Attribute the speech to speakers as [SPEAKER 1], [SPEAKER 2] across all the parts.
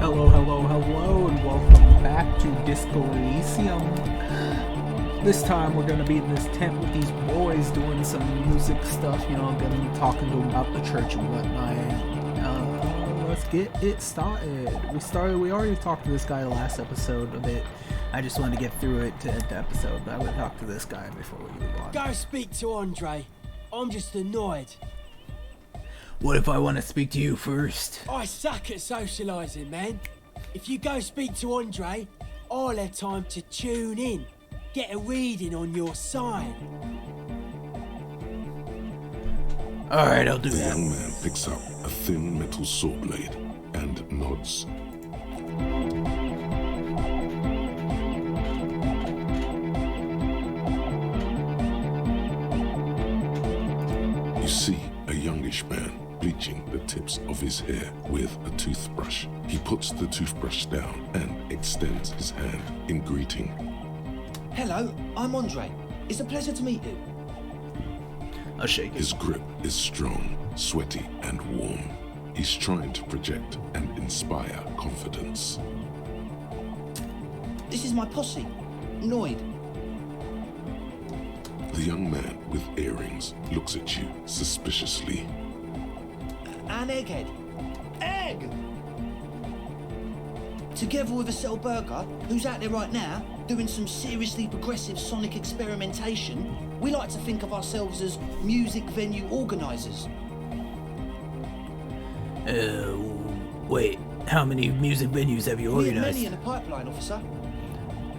[SPEAKER 1] Hello, and welcome back to Disco Elysium. This time we're gonna be in this tent with these boys doing some music stuff, gonna be talking to them about the church and whatnot. Let's get it started. We already talked to this guy last episode a bit. I just wanted to get through it to end the episode, but I would talk to this guy before we move on.
[SPEAKER 2] Go speak to Andre. I'm just annoyed.
[SPEAKER 1] What if I want to speak to you first?
[SPEAKER 2] I suck at socialising, man. If you go speak to Andre, I'll have time to tune in. Get a reading on your side.
[SPEAKER 1] Alright, I'll do
[SPEAKER 3] The
[SPEAKER 1] that.
[SPEAKER 3] young man picks up a thin metal saw blade and nods. You see a youngish man bleaching the tips of his hair with a toothbrush. He puts the toothbrush down and extends his hand in greeting.
[SPEAKER 4] Hello, I'm Andre. It's a pleasure to meet you.
[SPEAKER 1] I'll shake it.
[SPEAKER 3] His grip is strong, sweaty, and warm. He's trying to project and inspire confidence.
[SPEAKER 4] This is my posse, Noid.
[SPEAKER 3] The young man with earrings looks at you suspiciously.
[SPEAKER 4] And Egghead. Egg! Together with a Cell Burger, who's out there right now, doing some seriously progressive sonic experimentation, we like to think of ourselves as music venue organisers.
[SPEAKER 1] Wait, how many music venues have you
[SPEAKER 4] We have
[SPEAKER 1] organized?
[SPEAKER 4] many in the pipeline, officer.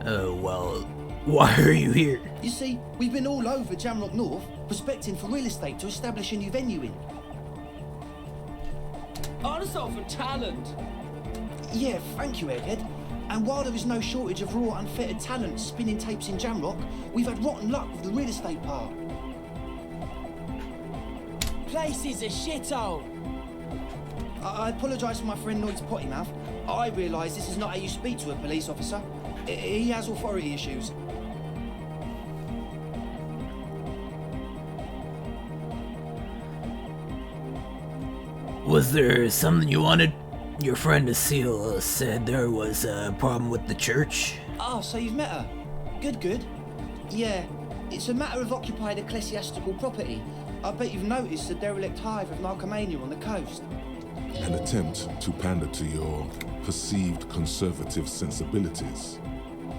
[SPEAKER 1] Well, why are you here?
[SPEAKER 4] You see, we've been all over Jamrock North, prospecting for real estate to establish a new venue in.
[SPEAKER 2] Also for talent.
[SPEAKER 4] Yeah, thank you, Egghead. And while there is no shortage of raw, unfettered talent spinning tapes in Jamrock, we've had rotten luck with the real estate part.
[SPEAKER 2] Place is a shithole.
[SPEAKER 4] I apologise for my friend Noid's potty mouth. I realise this is not how you speak to a police officer. He has authority issues.
[SPEAKER 1] Was there something you wanted? Your friend Acela said there was a problem with the church.
[SPEAKER 4] Oh, so you've met her? Good. Yeah, it's a matter of occupied ecclesiastical property. I bet you've noticed the derelict hive of narcomania on the coast.
[SPEAKER 3] An attempt to pander to your perceived conservative sensibilities.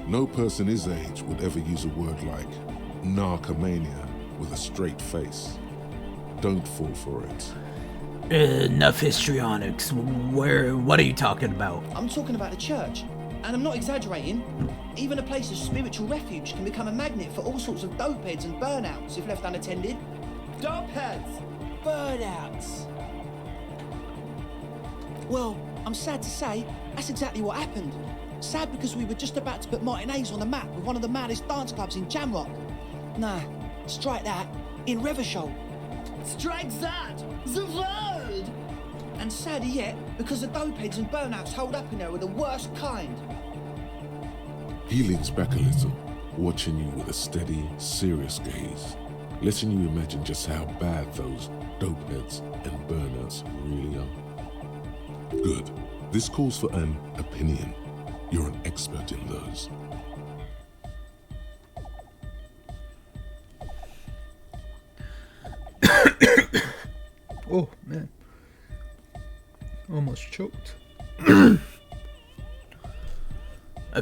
[SPEAKER 3] No person his age would ever use a word like narcomania with a straight face. Don't fall for it.
[SPEAKER 1] Enough histrionics. What are you talking about?
[SPEAKER 4] I'm talking about the church. And I'm not exaggerating. Even a place of spiritual refuge can become a magnet for all sorts of dopeheads and burnouts if left unattended.
[SPEAKER 2] Dopeheads. Burnouts.
[SPEAKER 4] Well, I'm sad to say, that's exactly what happened. Sad because we were just about to put Martinez on the map with one of the maddest dance clubs in Jamrock. Nah, strike that, in Revachol.
[SPEAKER 2] Strike that. The word.
[SPEAKER 4] And sadder yet, because the dopeheads and burnouts hold up in there are the worst kind.
[SPEAKER 3] He leans back a little, watching you with a steady, serious gaze, letting you imagine just how bad those dopeheads and burnouts really are. Good. This calls for an opinion. You're an expert in those.
[SPEAKER 1] Oh, man. Almost choked. I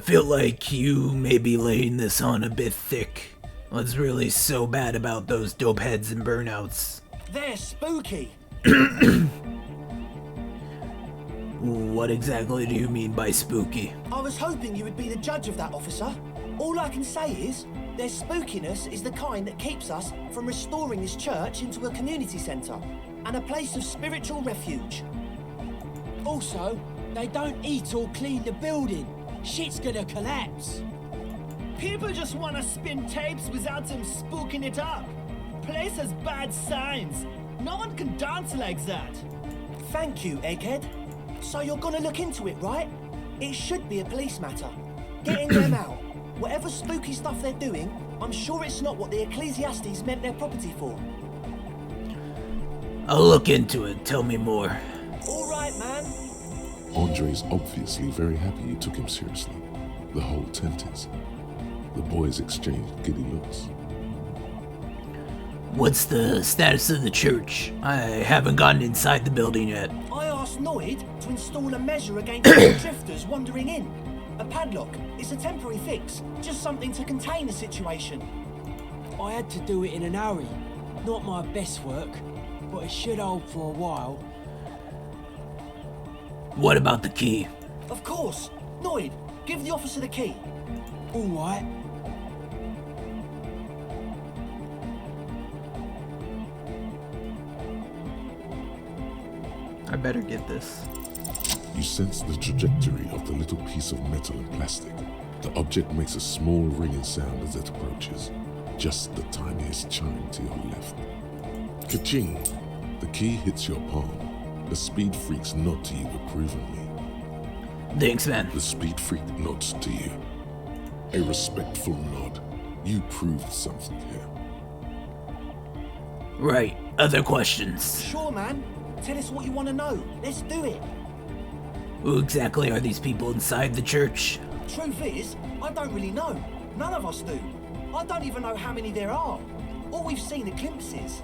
[SPEAKER 1] feel like you may be laying this on a bit thick. What's really so bad about those dope heads and burnouts?
[SPEAKER 2] They're spooky.
[SPEAKER 1] What exactly do you mean by spooky?
[SPEAKER 4] I was hoping you would be the judge of that, officer. All I can say is, their spookiness is the kind that keeps us from restoring this church into a community centre and a place of spiritual refuge.
[SPEAKER 2] Also, they don't eat or clean the building. Shit's gonna collapse.
[SPEAKER 5] People just want to spin tapes without them spooking it up. Place has bad signs. No one can dance like that.
[SPEAKER 4] Thank you, Egghead. So you're gonna look into it, right? It should be a police matter. Getting them out. Whatever spooky stuff they're doing, I'm sure it's not what the Ecclesiastes meant their property for.
[SPEAKER 1] I'll look into it. Tell me more.
[SPEAKER 4] All right, man.
[SPEAKER 3] Andre's obviously very happy you took him seriously. The whole tent is. The boys exchanged giddy looks.
[SPEAKER 6] What's the status of the church? I haven't gotten inside the building yet.
[SPEAKER 4] I asked Noid to install a measure against the drifters wandering in. A padlock. It's a temporary fix. Just something to contain the situation.
[SPEAKER 2] I had to do it in an hurry. Not my best work, but it should hold for a while.
[SPEAKER 6] What about the key?
[SPEAKER 4] Of course. Noid, give the officer the key.
[SPEAKER 2] All right.
[SPEAKER 1] I better get this.
[SPEAKER 3] You sense the trajectory of the little piece of metal and plastic. The object makes a small ringing sound as it approaches. Just the tiniest chime to your left. Ka-ching! The key hits your palm. The speed freaks nod to you approvingly.
[SPEAKER 6] Thanks, man.
[SPEAKER 3] The speed freak nods to you. A respectful nod. You proved something here.
[SPEAKER 6] Right. Other questions?
[SPEAKER 4] Sure, man. Tell us what you want to know. Let's do it.
[SPEAKER 6] Who exactly are these people inside the church?
[SPEAKER 4] Truth is, I don't really know. None of us do. I don't even know how many there are. All we've seen are glimpses.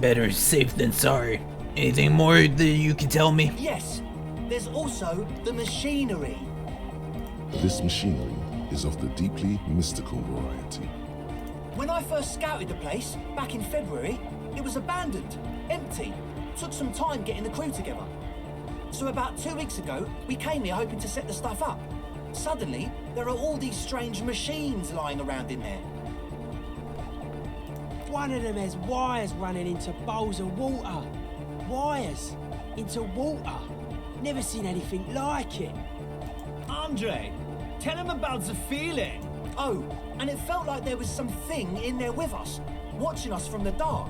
[SPEAKER 6] Better safe than sorry. Anything more that you can tell me?
[SPEAKER 4] Yes, there's also the machinery.
[SPEAKER 3] This machinery is of the deeply mystical variety.
[SPEAKER 4] When I first scouted the place, back in February, it was abandoned, empty. Took some time getting the crew together. So about 2 weeks ago, we came here hoping to set the stuff up. Suddenly, there are all these strange machines lying around in there.
[SPEAKER 2] One of them has wires running into bowls of water. Wires into water. Never seen anything like it.
[SPEAKER 5] Andre, tell him about the feeling.
[SPEAKER 4] Oh, and it felt like there was something in there with us, watching us from the dark.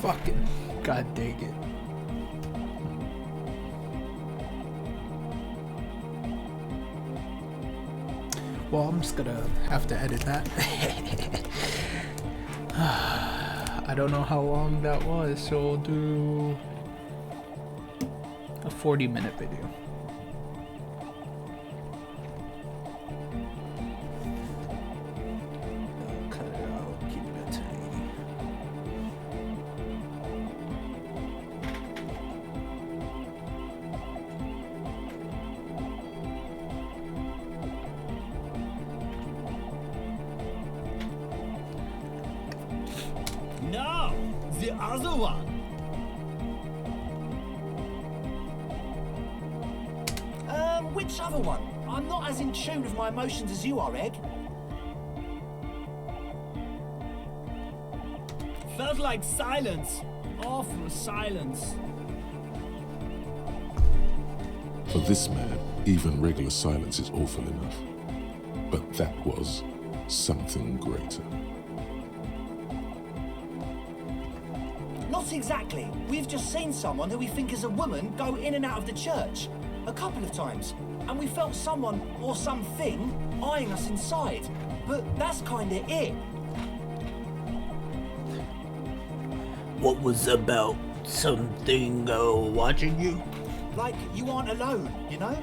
[SPEAKER 1] Fucking god dang it. Well, I'm just gonna have to edit that. I don't know how long that was, so we'll do a 40-minute video. I'll cut it out, keep it tiny.
[SPEAKER 5] No, the other one.
[SPEAKER 4] Which other one? I'm not as in tune with my emotions as you are, Egg.
[SPEAKER 5] Felt like silence. Awful silence.
[SPEAKER 3] For this man, even regular silence is awful enough. But that was something greater.
[SPEAKER 4] Not exactly. We've just seen someone who we think is a woman go in and out of the church a couple of times, and we felt someone or something eyeing us inside. But that's kinda it.
[SPEAKER 6] What was about something watching you?
[SPEAKER 4] Like you aren't alone, you know?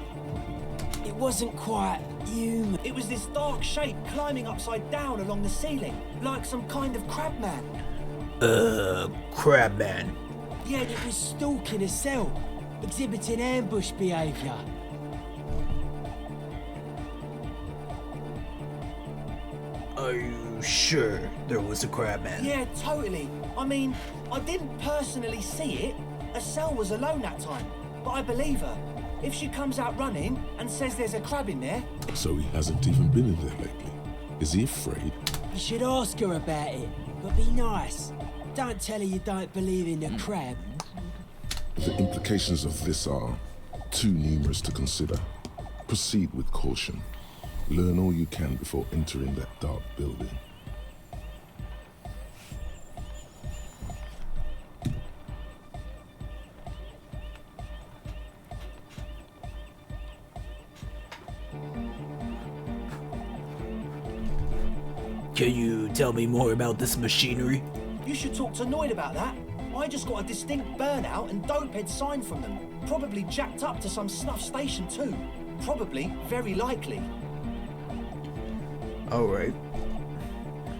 [SPEAKER 2] It wasn't quite human.
[SPEAKER 4] It was this dark shape climbing upside down along the ceiling, like some kind of crabman.
[SPEAKER 6] Crabman.
[SPEAKER 2] Yeah, and it was stalking a cell, exhibiting ambush behavior.
[SPEAKER 6] Are you sure there was a crabman?
[SPEAKER 4] Yeah, totally. I mean, I didn't personally see it. Estelle was alone that time, but I believe her. If she comes out running and says there's a crab in there,
[SPEAKER 3] So he hasn't even been in there lately. Is he afraid?
[SPEAKER 2] You should ask her about it, but be nice. Don't tell her you don't believe in the crab.
[SPEAKER 3] The implications of this are too numerous to consider. Proceed with caution. Learn all you can before entering that dark building.
[SPEAKER 6] Can you tell me more about this machinery?
[SPEAKER 4] you should talk to Noid about that. I just got a distinct burnout and dopehead sign from them. Probably jacked up to some snuff station too. Probably, very likely.
[SPEAKER 6] Alright.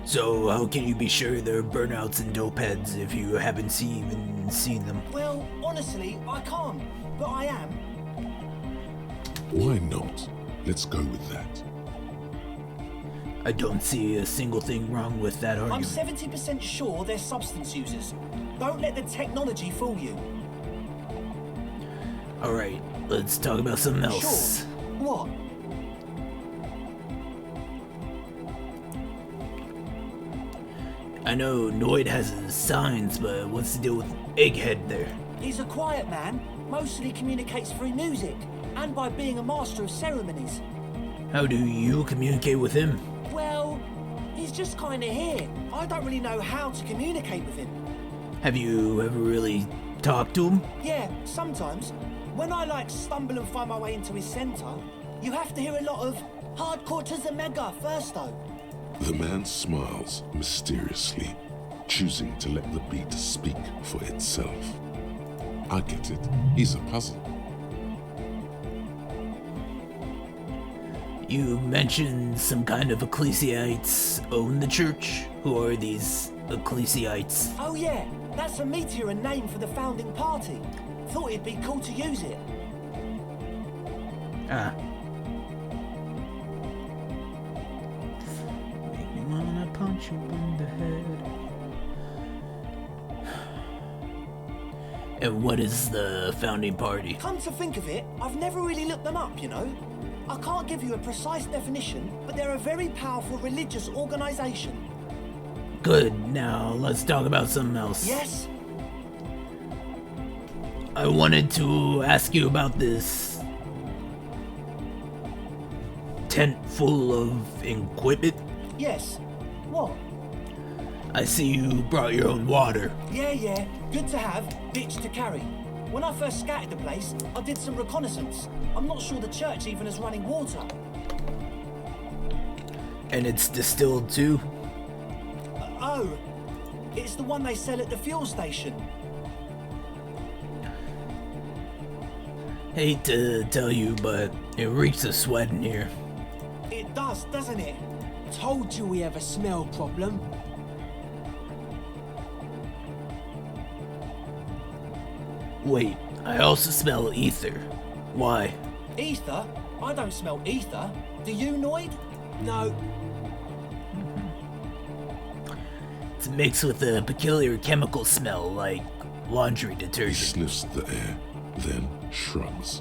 [SPEAKER 6] So how can you be sure they're burnouts and dope heads if you haven't even seen them?
[SPEAKER 4] Well, honestly, I can't. But I am.
[SPEAKER 3] Why not? Let's go with that.
[SPEAKER 6] I don't see a single thing wrong with that
[SPEAKER 4] I'm
[SPEAKER 6] argument.
[SPEAKER 4] 70% sure they're substance users. Don't let the technology fool you.
[SPEAKER 6] Alright, let's talk about something else.
[SPEAKER 4] Sure. What?
[SPEAKER 6] I know Noid has his signs, but what's the deal with Egghead there?
[SPEAKER 4] He's a quiet man, mostly communicates through music, and by being a master of ceremonies.
[SPEAKER 6] How do you communicate with him?
[SPEAKER 4] Well, he's just kinda here. I don't really know how to communicate with him.
[SPEAKER 6] Have you ever really talked to him?
[SPEAKER 4] Yeah, sometimes. When I stumble and find my way into his center, you have to hear a lot of hardcore to the mega first though.
[SPEAKER 3] The man smiles mysteriously, choosing to let the beat speak for itself. I get it. He's a puzzle.
[SPEAKER 6] You mentioned some kind of ecclesiates own the church. Who are these ecclesiates?
[SPEAKER 4] Oh yeah, that's a meteor and name for the founding party. Thought it'd be cool to use it.
[SPEAKER 6] Ah. Make me wanna punch you in the head. And what is the founding party?
[SPEAKER 4] Come to think of it, I've never really looked them up, you know? I can't give you a precise definition, but they're a very powerful religious organization.
[SPEAKER 6] Good, now let's talk about something else.
[SPEAKER 4] Yes?
[SPEAKER 6] I wanted to ask you about this tent full of equipment.
[SPEAKER 4] Yes. What?
[SPEAKER 6] I see you brought your own water.
[SPEAKER 4] Yeah, good to have, bitch to carry. When I first scouted the place, I did some reconnaissance. I'm not sure the church even has running water.
[SPEAKER 6] And it's distilled too?
[SPEAKER 4] Oh, it's the one they sell at the fuel station.
[SPEAKER 6] Hate to tell you, but it reeks of sweat in here.
[SPEAKER 4] It does, doesn't it?
[SPEAKER 2] Told you we have a smell problem.
[SPEAKER 6] Wait, I also smell ether. Why?
[SPEAKER 4] Ether? I don't smell ether. Do you, Noid?
[SPEAKER 2] No,
[SPEAKER 6] It's mixed with a peculiar chemical smell like laundry
[SPEAKER 3] He
[SPEAKER 6] detergent.
[SPEAKER 3] sniffs the air, then shrugs.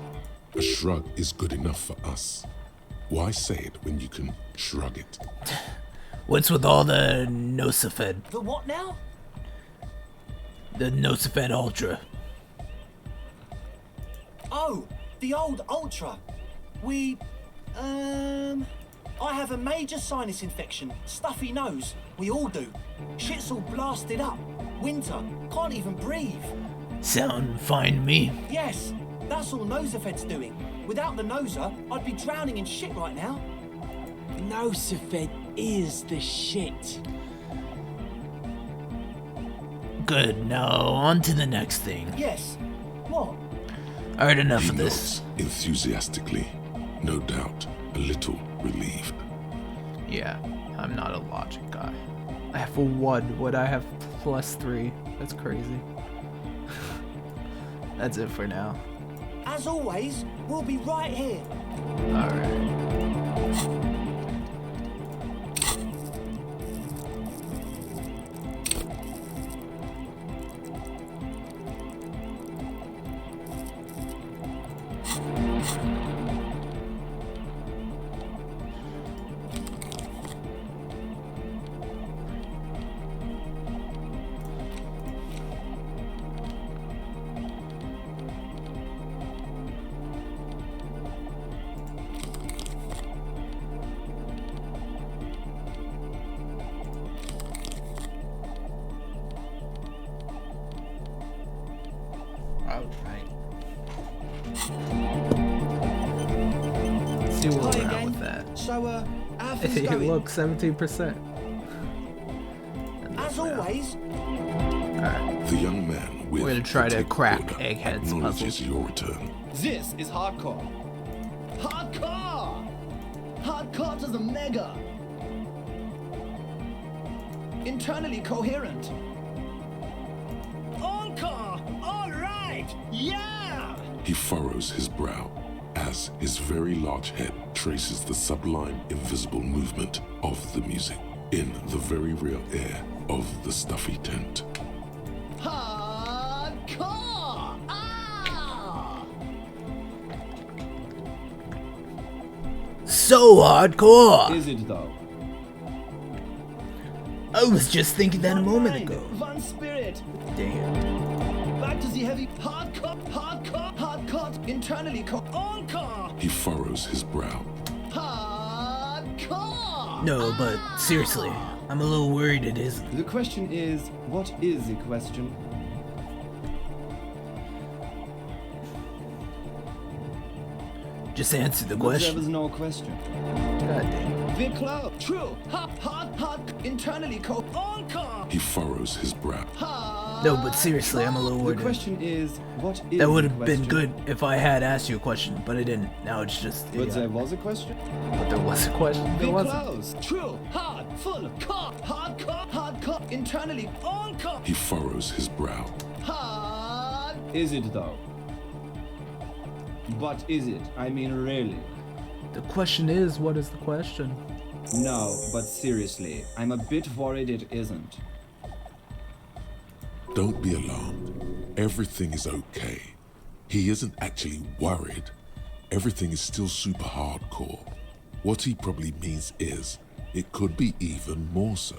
[SPEAKER 3] A shrug is good enough for us. Why say it when you can shrug it?
[SPEAKER 6] What's with all the Nosifed?
[SPEAKER 4] The what now?
[SPEAKER 6] The Nosifed Ultra.
[SPEAKER 4] Oh, the old Ultra. I have a major sinus infection, stuffy nose. We all do. Shit's all blasted up. Winter, can't even breathe.
[SPEAKER 6] Sound fine to me.
[SPEAKER 4] Yes, that's all Nosafed's doing. Without the Noser, I'd be drowning in shit right now.
[SPEAKER 2] Nosifed is the shit.
[SPEAKER 6] Good, now on to the next thing.
[SPEAKER 4] Yes. What?
[SPEAKER 6] I heard enough
[SPEAKER 3] He
[SPEAKER 6] of this.
[SPEAKER 3] nods enthusiastically, no doubt a little relieved.
[SPEAKER 1] Yeah, I'm not a logic guy. I have a 1. Would I have +3? That's crazy. That's it for now.
[SPEAKER 4] As always, we'll be right here.
[SPEAKER 1] Alright. See where we're at with that.
[SPEAKER 4] So, how things
[SPEAKER 1] Hey,
[SPEAKER 4] going?
[SPEAKER 1] look, 17%.
[SPEAKER 4] As always,
[SPEAKER 1] Alright.
[SPEAKER 3] The young man with
[SPEAKER 1] We're gonna try
[SPEAKER 3] the
[SPEAKER 1] to
[SPEAKER 3] tape
[SPEAKER 1] crack
[SPEAKER 3] recorder
[SPEAKER 1] Egghead's
[SPEAKER 3] acknowledges
[SPEAKER 1] puzzle.
[SPEAKER 3] your return.
[SPEAKER 5] This is hardcore. Hardcore! Hardcore to the mega. Internally coherent. Encore! All right! Yeah!
[SPEAKER 3] He furrows his brow as his very large head traces the sublime, invisible movement of the music in the very real air of the stuffy tent.
[SPEAKER 5] Hardcore! Ah!
[SPEAKER 6] So hardcore!
[SPEAKER 5] Is it though?
[SPEAKER 6] I was just thinking that a
[SPEAKER 5] One
[SPEAKER 6] moment
[SPEAKER 5] mind,
[SPEAKER 6] ago.
[SPEAKER 5] One spirit.
[SPEAKER 6] Damn.
[SPEAKER 5] Back to the heavy hardcore, internally encore.
[SPEAKER 3] He furrows his brow.
[SPEAKER 5] Hardcore.
[SPEAKER 6] No, but seriously, I'm a little worried it isn't.
[SPEAKER 7] The question is, what is the question?
[SPEAKER 6] Just answer the
[SPEAKER 7] There
[SPEAKER 6] question.
[SPEAKER 7] was no question.
[SPEAKER 1] God damn.
[SPEAKER 5] We're close. True. Hard, internally encore.
[SPEAKER 3] He furrows his brow.
[SPEAKER 6] No, but seriously, I'm a little
[SPEAKER 7] The
[SPEAKER 6] worried.
[SPEAKER 7] question is, what is
[SPEAKER 6] That would
[SPEAKER 7] the
[SPEAKER 6] have been
[SPEAKER 7] question?
[SPEAKER 6] good if I had asked you a question, but I didn't. Now it's just.
[SPEAKER 7] But
[SPEAKER 6] yeah.
[SPEAKER 7] there was a question?
[SPEAKER 1] But there was a question. There
[SPEAKER 5] We're
[SPEAKER 1] wasn't.
[SPEAKER 5] close. True. Hard, full, hardcore, internally encore.
[SPEAKER 3] He furrows his brow.
[SPEAKER 5] Hard.
[SPEAKER 7] Is it though? But is it? I mean, really?
[SPEAKER 1] The question is, what is the question?
[SPEAKER 7] No, but seriously, I'm a bit worried it isn't.
[SPEAKER 3] Don't be alarmed. Everything is okay. He isn't actually worried. Everything is still super hardcore. What he probably means is, it could be even more so.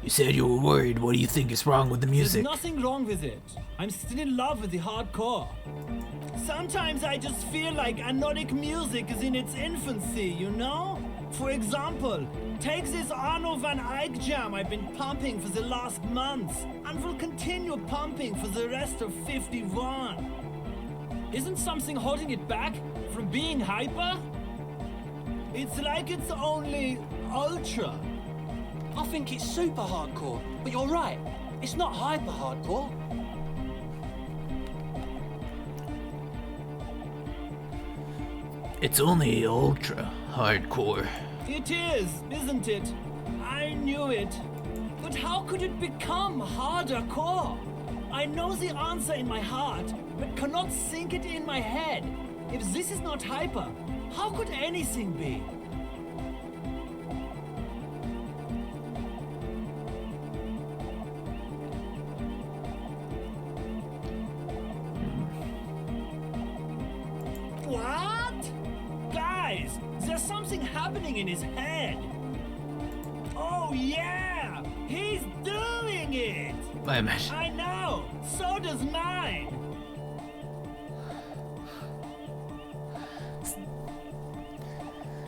[SPEAKER 6] You said you were worried. What do you think is wrong with the music?
[SPEAKER 5] There's nothing wrong with it. I'm still in love with the hardcore. Sometimes I just feel like anodic music is in its infancy, you know? For example, take this Arno van Eyck jam I've been pumping for the last month, and will continue pumping for the rest of 51.
[SPEAKER 8] Isn't something holding it back from being hyper?
[SPEAKER 5] It's like it's only ultra.
[SPEAKER 2] I think it's super hardcore, but you're right. It's not hyper hardcore.
[SPEAKER 6] It's only ultra hardcore.
[SPEAKER 5] It is, isn't it? I knew it.
[SPEAKER 8] But how could it become harder core?
[SPEAKER 5] I know the answer in my heart, but cannot think it in my head. If this is not hyper, how could anything be? What? Guys, there's something happening in his head. Oh yeah, he's doing it.
[SPEAKER 6] Wait a minute.
[SPEAKER 5] I know, so does mine.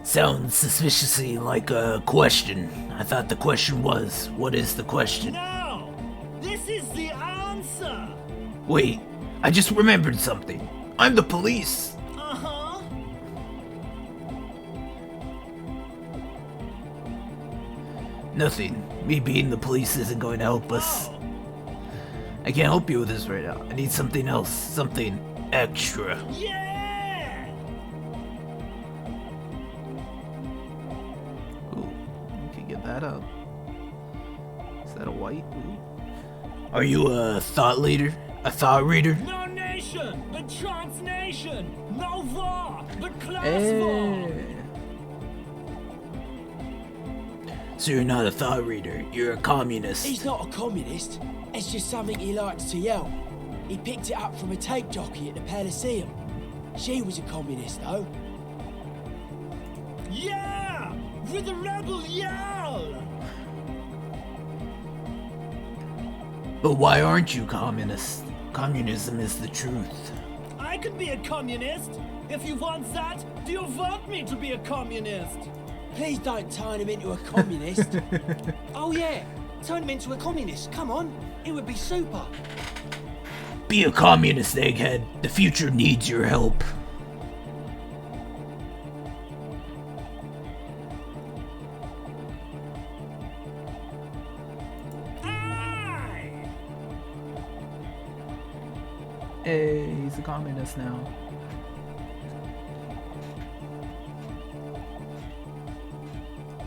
[SPEAKER 6] Sounds suspiciously like a question. I thought the question was, what is the question?
[SPEAKER 5] No, this is the answer.
[SPEAKER 6] Wait, I just remembered something. I'm the police.
[SPEAKER 5] Uh-huh.
[SPEAKER 6] Nothing. Me being the police isn't going to help us.
[SPEAKER 5] Oh,
[SPEAKER 6] I can't help you with this right now. I need something else. Something extra.
[SPEAKER 5] yeah.
[SPEAKER 1] Ooh, you can get that up. Is that a white? Ooh.
[SPEAKER 6] Are you a thought leader? A thought reader?
[SPEAKER 5] No nation, but trans nation. No war, but class war.
[SPEAKER 1] Hey.
[SPEAKER 6] So you're not a thought reader. You're a communist.
[SPEAKER 2] He's not a communist. It's just something he likes to yell. He picked it up from a tape jockey at the Elysium. She was a communist, though.
[SPEAKER 5] Yeah, with a rebel yell.
[SPEAKER 6] But why aren't you communist? Communism is the truth.
[SPEAKER 5] I could be a communist. If you want that, do you want me to be a communist?
[SPEAKER 2] Please don't turn him into a communist. Oh yeah, turn him into a communist. Come on, it would be super.
[SPEAKER 6] Be a communist, egghead. The future needs your help.
[SPEAKER 5] Aye.
[SPEAKER 1] Hey, he's a communist now.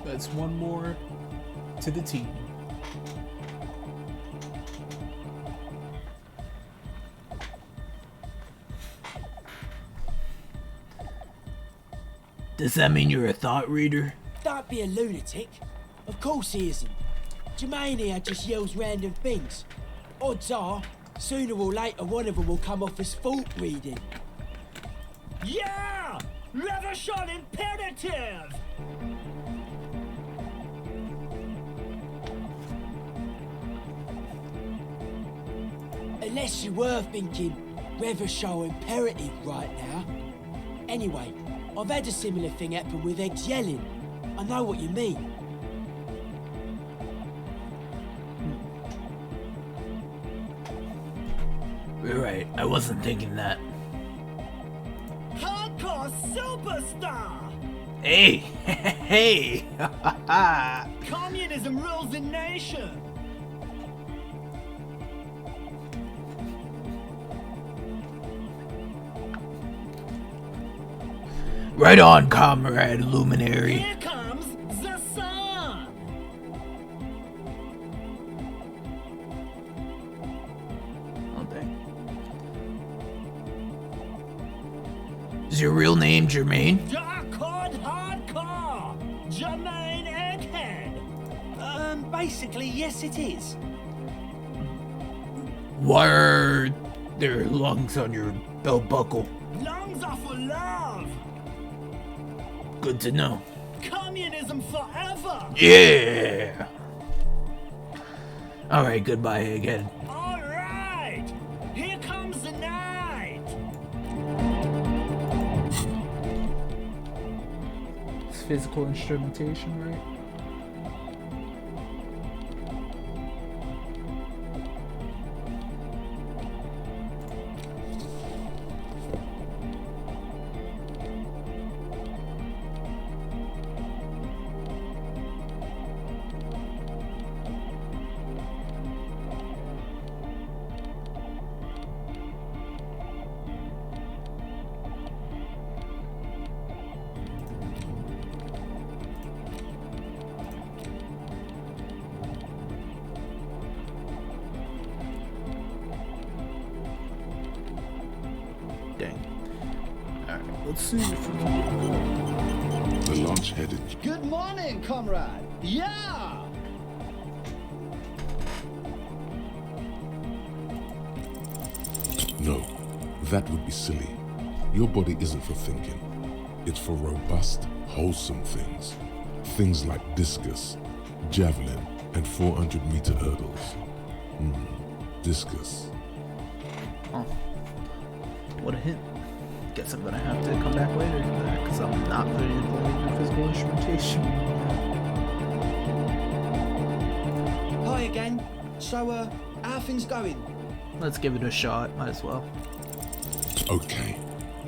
[SPEAKER 1] That's one more to the team.
[SPEAKER 6] Does that mean you're a thought reader?
[SPEAKER 2] Don't be a lunatic. Of course he isn't. Jermaine here just yells random things. Odds are, sooner or later one of them will come off as fault reading.
[SPEAKER 5] Yeah, revolution imperative.
[SPEAKER 2] Unless you were thinking Revershow imperative right now. Anyway, I've had a similar thing happen with eggs yelling. I know what you mean.
[SPEAKER 6] You're right, I wasn't thinking that.
[SPEAKER 5] Hardcore superstar.
[SPEAKER 6] Hey! Hey!
[SPEAKER 5] Communism rules the nation.
[SPEAKER 6] Right on, comrade luminary.
[SPEAKER 5] Here comes the sun.
[SPEAKER 1] Oh dang.
[SPEAKER 6] Is your real name Jermaine?
[SPEAKER 5] Dark Horde Hardcore. Jermaine Egghead.
[SPEAKER 2] Basically, yes it is.
[SPEAKER 6] Why are there lungs on your belt buckle?
[SPEAKER 5] Lungs are for love.
[SPEAKER 6] Good to know.
[SPEAKER 5] Communism forever.
[SPEAKER 6] Yeah! Alright, goodbye again.
[SPEAKER 5] All right. Here comes the night.
[SPEAKER 1] It's physical instrumentation, right? Dang. Alright, let's see if we can
[SPEAKER 3] The launch headed.
[SPEAKER 9] Good morning, comrade. Yeah!
[SPEAKER 3] No, that would be silly. Your body isn't for thinking. It's for robust, wholesome things. Things like discus, javelin, and 400-meter hurdles. Discus.
[SPEAKER 1] Oh. What a hint. Guess I'm gonna have to come back later for that, because I'm not putting in the physical instrumentation.
[SPEAKER 4] Hi again. So, how are things going?
[SPEAKER 1] Let's give it a shot, might as well.
[SPEAKER 3] Okay,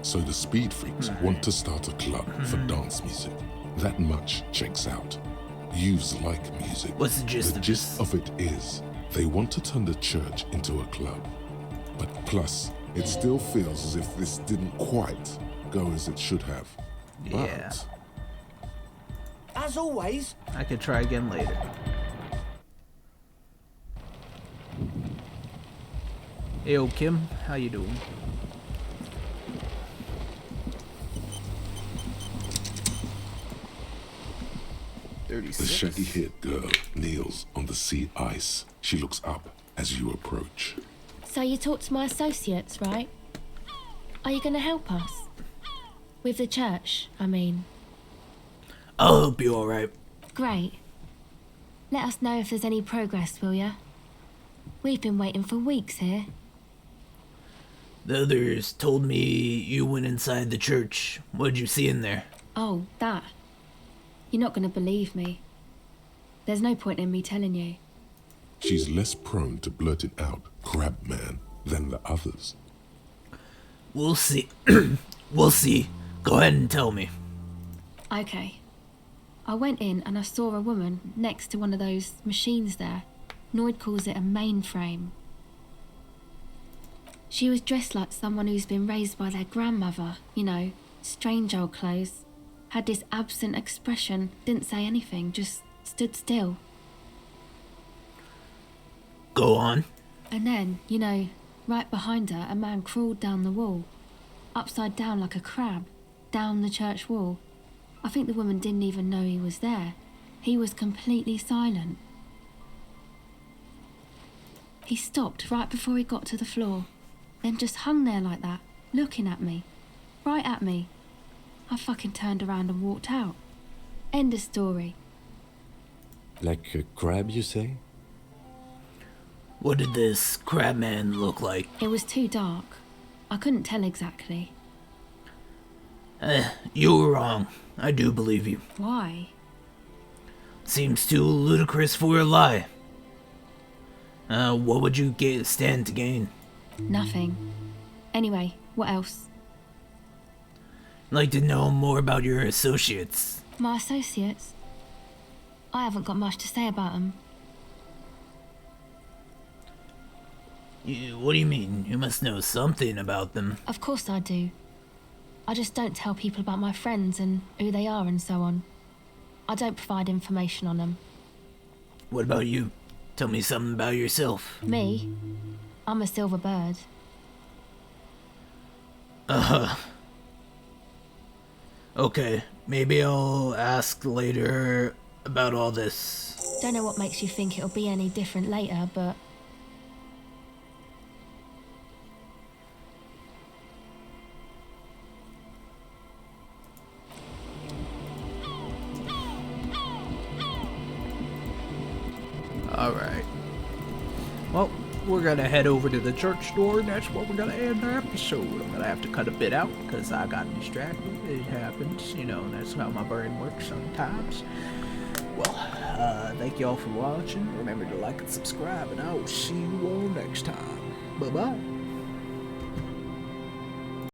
[SPEAKER 3] so the speed freaks want to start a club for dance music. That much checks out. Youths like music.
[SPEAKER 6] What's the gist
[SPEAKER 3] The
[SPEAKER 6] of
[SPEAKER 3] gist
[SPEAKER 6] this?
[SPEAKER 3] of it is, they want to turn the church into a club. But plus, it still feels as if this didn't quite go as it should have.
[SPEAKER 1] Yeah.
[SPEAKER 3] But
[SPEAKER 4] As always,
[SPEAKER 1] I could try again later. Hey, yo, Kim, how you doing?
[SPEAKER 3] the
[SPEAKER 1] 36.
[SPEAKER 3] shaggy-haired girl kneels on the sea ice. She looks up as you approach.
[SPEAKER 10] So you talked to my associates, right? Are you going to help us? With the church, I mean.
[SPEAKER 6] I'll help you, alright.
[SPEAKER 10] Great. Let us know if there's any progress, will ya? We've been waiting for weeks here.
[SPEAKER 6] The others told me you went inside the church. What'd you see in there?
[SPEAKER 10] Oh, that. You're not going to believe me. There's no point in me telling you.
[SPEAKER 3] She's less prone to blurting out "crab man" than the others.
[SPEAKER 6] We'll see. We'll see. Go ahead and tell me.
[SPEAKER 10] Okay. I went in and I saw a woman next to one of those machines there. Noid calls it a mainframe. She was dressed like someone who's been raised by their grandmother, you know, strange old clothes. Had this absent expression, didn't say anything, just stood still.
[SPEAKER 6] Go on.
[SPEAKER 10] And then, you know, right behind her, a man crawled down the wall, upside down like a crab, down the church wall. I think the woman didn't even know he was there. He was completely silent. He stopped right before he got to the floor, then just hung there like that, looking at me, right at me. I fucking turned around and walked out. End of story.
[SPEAKER 11] Like a crab, you say?
[SPEAKER 6] What did this crab man look like?
[SPEAKER 10] It was too dark. I couldn't tell exactly.
[SPEAKER 6] You were wrong. I do believe you.
[SPEAKER 10] Why?
[SPEAKER 6] Seems too ludicrous for a lie. What would you stand to gain?
[SPEAKER 10] Nothing. Anyway, what else?
[SPEAKER 6] I'd like to know more about your associates.
[SPEAKER 10] My associates? I haven't got much to say about them.
[SPEAKER 6] What do you mean? You must know something about them.
[SPEAKER 10] Of course I do. I just don't tell people about my friends and who they are and so on. I don't provide information on them.
[SPEAKER 6] What about you? Tell me something about yourself.
[SPEAKER 10] Me? I'm a silver bird.
[SPEAKER 6] Okay, maybe I'll ask later about all this.
[SPEAKER 10] Don't know what makes you think it'll be any different later, but...
[SPEAKER 1] Alright. Well, we're gonna head over to the church door, and that's where we're gonna end the episode. I'm gonna have to cut a bit out because I got distracted. It happens, you know, that's how my brain works sometimes. Well, thank you all for watching. Remember to like and subscribe, and I will see you all next time. Bye-bye.